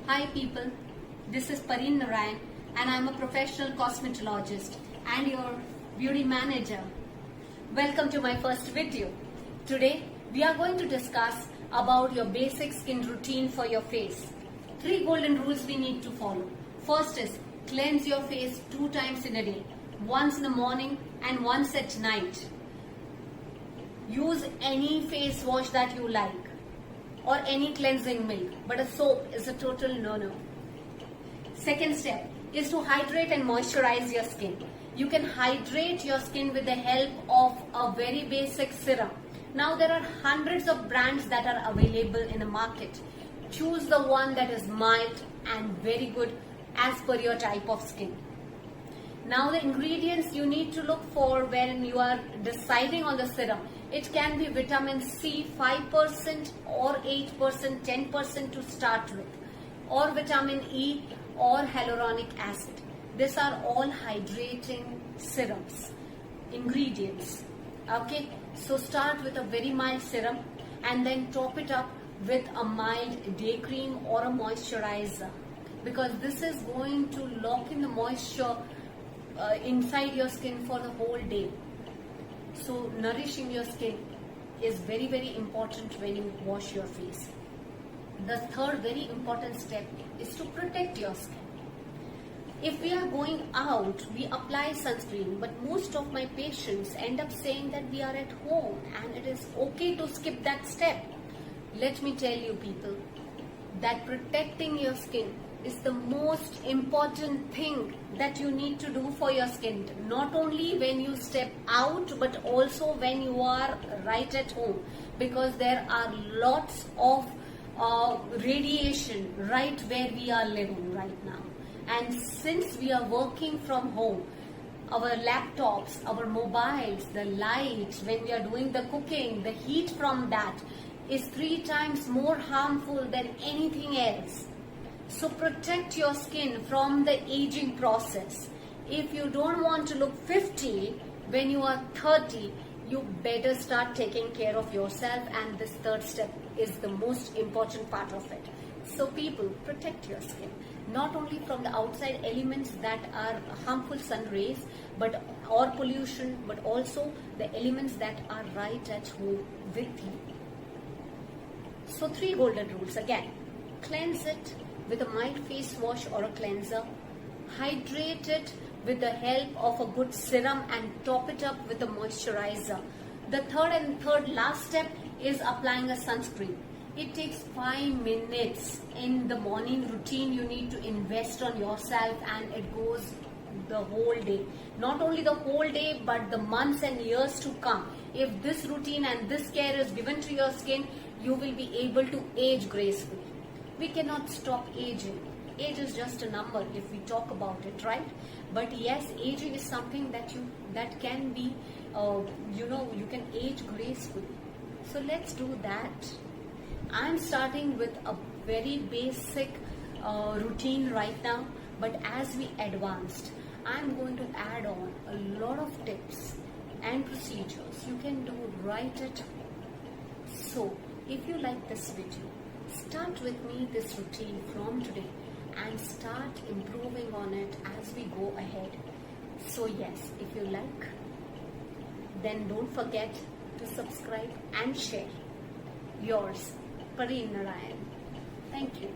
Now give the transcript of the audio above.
Hi people, this is Pareen Narayan and I'm a professional cosmetologist and your beauty manager. Welcome to my first video. Today we are going to discuss about your basic skin routine for your face. 3 golden rules we need to follow. First is cleanse your face 2 times in a day, once in the morning and once at night. Use any face wash that you like or any cleansing milk, but a soap is a total no-no. Second step is to hydrate and moisturize your skin. You can hydrate your skin with the help of a very basic serum. Now there are hundreds of brands that are available in the market. Choose the one that is mild and very good as per your type of skin. Now the ingredients you need to look for when you are deciding on the serum. It can be vitamin C 5% or 8%, 10% to start with, or vitamin E or hyaluronic acid. These are all hydrating serums, ingredients. Okay, so start with a very mild serum and then top it up with a mild day cream or a moisturizer, because this is going to lock in the moisture inside your skin for the whole day. So nourishing your skin is very, very important when you wash your face. The third very important step is to protect your skin. If we are going out, we apply sunscreen, but most of my patients end up saying that we are at home and it is okay to skip that step. Let me tell you people that protecting your skin is the most important thing that you need to do for your skin. Not only when you step out, but also when you are right at home, because there are lots of radiation right where we are living right now. And since we are working from home, our laptops, our mobiles, the lights, when we are doing the cooking, the heat from that is 3 times more harmful than anything else. So protect your skin from the aging process. If you don't want to look 50 when you are 30, you better start taking care of yourself, and this third step is the most important part of it. So people, protect your skin, not only from the outside elements that are harmful sun rays or pollution, but also the elements that are right at home with you. So 3 golden rules again. Cleanse it with a mild face wash or a cleanser. Hydrate it with the help of a good serum and top it up with a moisturizer. The third last step is applying a sunscreen. It takes 5 minutes in the morning routine. You need to invest on yourself, and it goes the whole day. Not only the whole day, but the months and years to come. If this routine and this care is given to your skin, you will be able to age gracefully. We cannot stop aging. Age is just a number if we talk about it, right? But yes, aging is something that can be, you can age gracefully. So let's do that. I'm starting with a very basic routine right now, but as we advanced, I'm going to add on a lot of tips and procedures you can do right at home. So if you like this video, start with me this routine from today and start improving on it as we go ahead. So yes, if you like, then don't forget to subscribe and share. Yours, Pareen Narayan. Thank you.